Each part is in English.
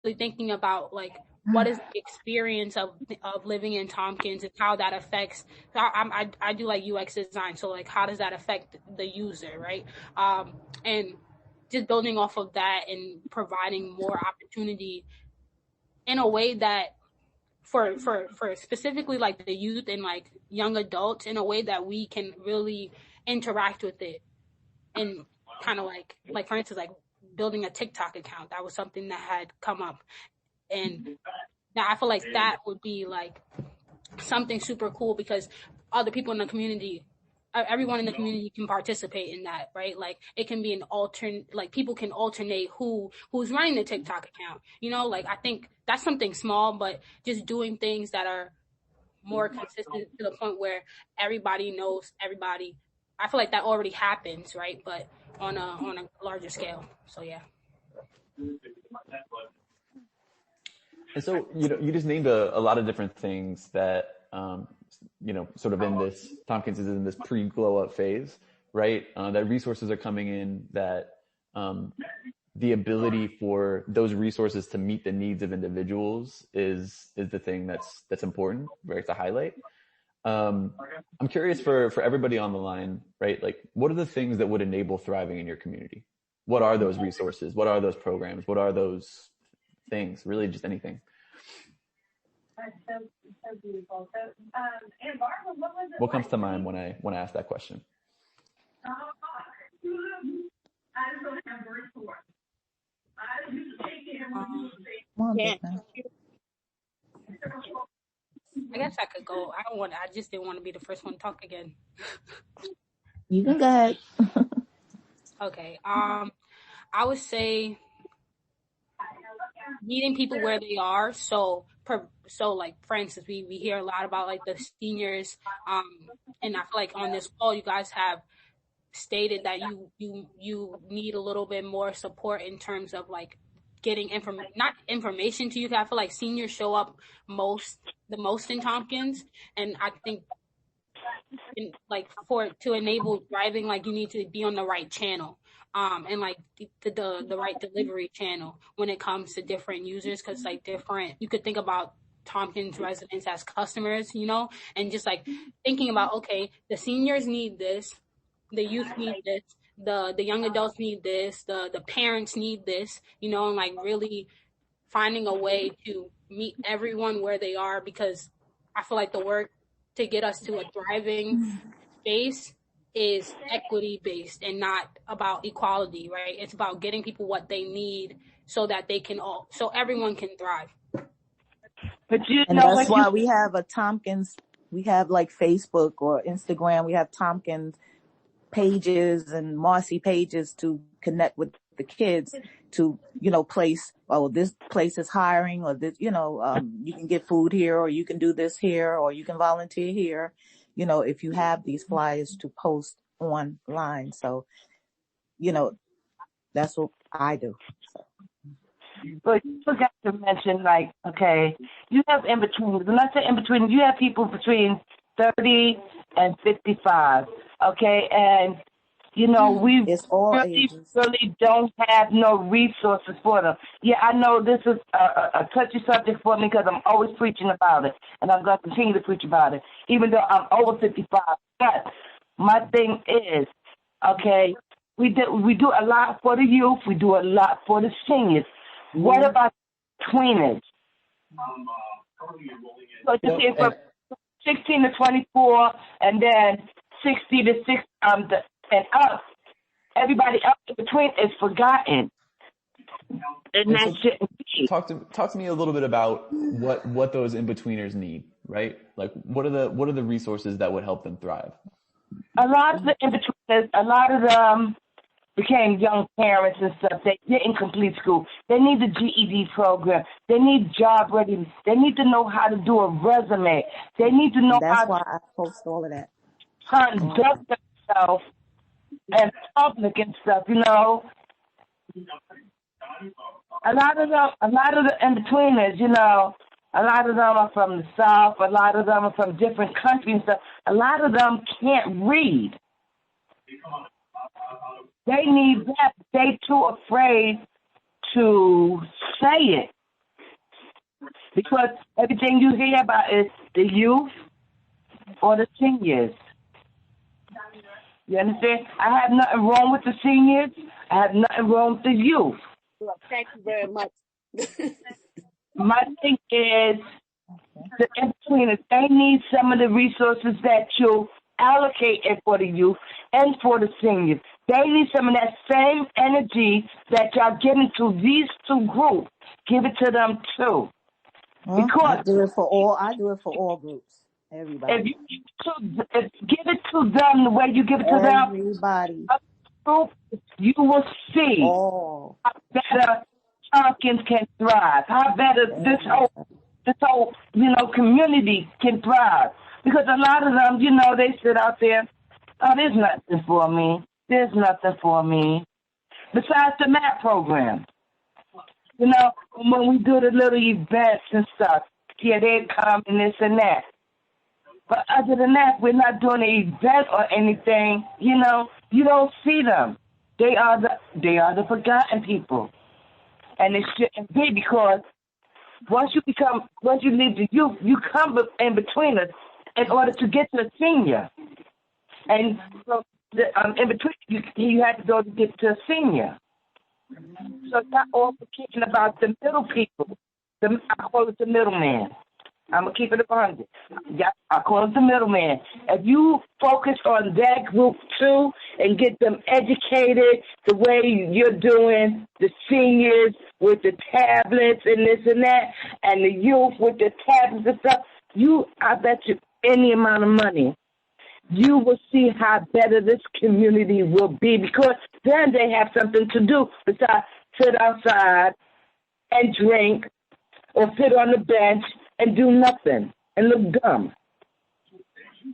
thinking about like what is the experience of living in Tompkins and how that affects. I do like UX design, so like how does that affect the user, right? And just building off of that and providing more opportunity in a way that for specifically like the youth and like young adults, in a way that we can really interact with it, and kind of like for instance, like building a TikTok account. That was something that had come up, and that I feel like that would be like something super cool, because other people in the community, everyone in the community can participate in that, right? Like it can be an alternate, like people can alternate who's running the TikTok account, like I think that's something small, but just doing things that are more consistent to the point where everybody knows everybody. I feel like that already happens, right? But on a larger scale. So yeah. And so, you just named a lot of different things that, sort of in this, Tompkins is in this pre-glow up phase, right? That resources are coming in, that the ability for those resources to meet the needs of individuals is the thing that's important, right, to highlight. I'm curious for everybody on the line, right? Like, what are the things that would enable thriving in your community? What are those resources? What are those programs? What are those things? Really, just anything. That's so beautiful. So, and Barbara, what was it? What comes to mind when I ask that question? I just don't have words for it. I used to take care of I guess I could go. I just didn't want to be the first one to talk again. You can go ahead. Okay. I would say meeting people where they are. So like, for instance, we hear a lot about like the seniors, and I feel like on this call you guys have stated that you need a little bit more support in terms of like getting not information to you. I feel like seniors show up the most in Tompkins, and I think to enable thriving, like you need to be on the right channel, and like the right delivery channel when it comes to different users, because like you could think about Tompkins residents as customers, and just like thinking about, okay, the seniors need this, the youth need this, the young adults need this, the parents need this, and like really finding a way to meet everyone where they are, because I feel like the work to get us to a thriving space is equity based and not about equality, right? It's about getting people what they need so that so everyone can thrive. But that's why we have a Tompkins, we have like Facebook or Instagram, we have Tompkins pages and Marcy pages to connect with the kids to, place, this place is hiring, or this, you can get food here, or you can do this here, or you can volunteer here, if you have these flyers to post online. So, that's what I do. So. But you forgot to mention, like, okay, you have in between, when I say in between, you have people between 30 and 55, okay? And, we really don't have no resources for them. Yeah, I know this is a touchy subject for me because I'm always preaching about it, and I'm going to continue to preach about it, even though I'm over 55. But my thing is, okay, we do a lot for the youth. We do a lot for the seniors. What about tweenage? So you see, from 16 to 24, and then 60 to 6, and up, everybody up in between is forgotten. And that shouldn't be. Talk to me a little bit about what those in-betweeners need, right? Like, what are the resources that would help them thrive? A lot of the in-betweeners, a lot of them became young parents and stuff. They didn't complete school. They need the GED program. They need job readiness. They need to know how to do a resume. They need to know That's why I post all of that. Conduct themselves and public and stuff, A lot of the in-betweeners, a lot of them are from the South. A lot of them are from different countries and stuff. A lot of them can't read. They need that. They too afraid to say it. because everything you hear about is the youth or the seniors. You understand? I have nothing wrong with the seniors. I have nothing wrong with the youth. Well, thank you very much. My thing is the in-betweeners. They need some of the resources that you allocate for the youth and for the seniors. They need some of that same energy that y'all giving to these two groups. Give it to them too. Well, Because I do it for all groups. Everybody. if give it to them the way you give it to them, Everybody. you will see All. how better Tompkins can thrive. How better this whole community can thrive. Because a lot of them, they sit out there, oh, there's nothing for me. There's nothing for me. Besides the MAP program. When we do the little events and stuff, yeah, they come and this and that. But other than that, we're not doing an event or anything. You don't see them. They are the forgotten people, and it shouldn't be, because once you leave the youth, you come in between us in order to get to the senior, and so in between you have to go to get to a senior. So it's not all forgetting about the middle people. I call it the middleman. I'm going to keep it 100. Yeah, I call it the middleman. If you focus on that group too and get them educated the way you're doing, the seniors with the tablets and this and that, and the youth with the tablets and stuff, I bet you any amount of money, you will see how better this community will be, because then they have something to do besides sit outside and drink or sit on the bench and do nothing and look dumb.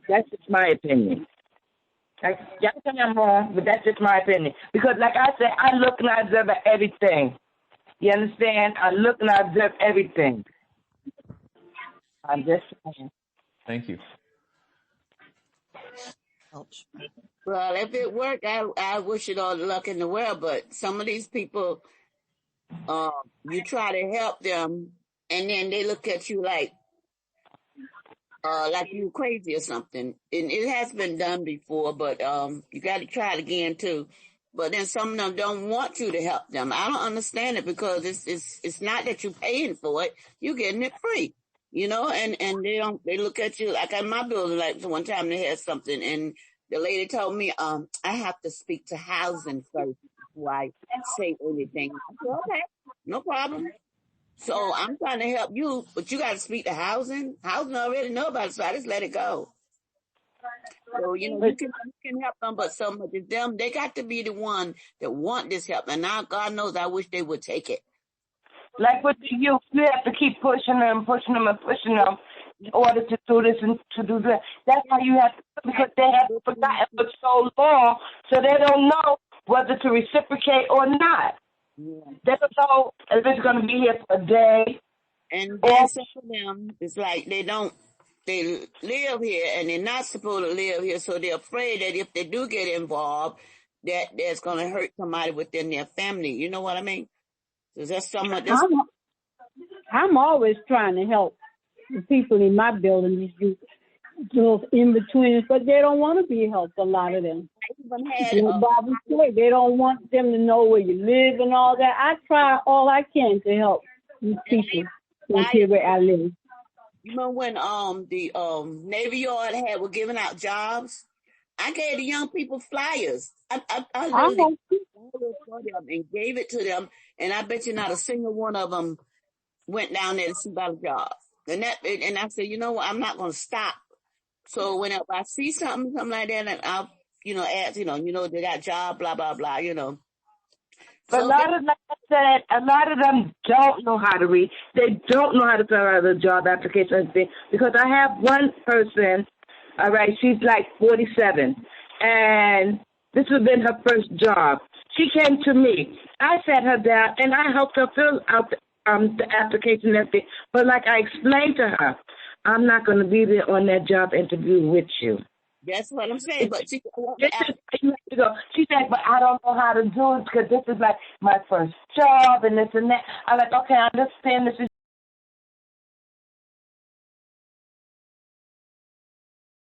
That's just my opinion. Y'all think I'm wrong, but that's just my opinion. Because like I said, I look and I observe everything. You understand? I look and I observe everything. I'm just saying. Thank you. Ouch. Well, if it worked, I wish it all the luck in the world. But some of these people, you try to help them, and then they look at you like you crazy or something. And it has been done before, but you got to try it again too. But then some of them don't want you to help them. I don't understand it, because it's not that you're paying for it; you're getting it free, And they look at you like in my building. Like one time they had something, and the lady told me, I have to speak to housing first before I say anything. I said, okay, no problem. So I'm trying to help you, but you got to speak to housing. Housing already know about it, so I just let it go. So, you can help them, but so much of them, they got to be the one that want this help. And now God knows I wish they would take it. Like with the youth, you have to keep pushing them in order to do this and to do that. That's how you have to, because they have forgotten for so long, so they don't know whether to reciprocate or not. Yeah. They don't know if it's going to be here for a day. And then some of them, it's like they live here and they're not supposed to live here, so they're afraid that if they do get involved, that that's going to hurt somebody within their family. You know what I mean? So that's somewhat. I'm always trying to help the people in my building, those in-betweeners, but they don't want to be helped, a lot of them. Bobby said, they don't want them to know where you live and all that. I try all I can to help these people here where I live. You know when the Navy Yard were giving out jobs? I gave the young people flyers. I literally and gave it to them, and I bet you not a single one of them went down there to see about a job. And I said, you know what, I'm not going to stop. So whenever I see something like that, and I'll, ask, they got job, blah, blah, blah, But So like I said, a lot of them don't know how to read. They don't know how to fill out a job application thing. Because I have one person, all right, she's like 47, and this has been her first job. She came to me. I sat her down, and I helped her fill out the application and everything. But like I explained to her, I'm not going to be there on that job interview with you. that's what I'm saying. But you have to go. She said, but I don't know how to do it because this is like my first job and this and that. I'm like, okay, I understand this is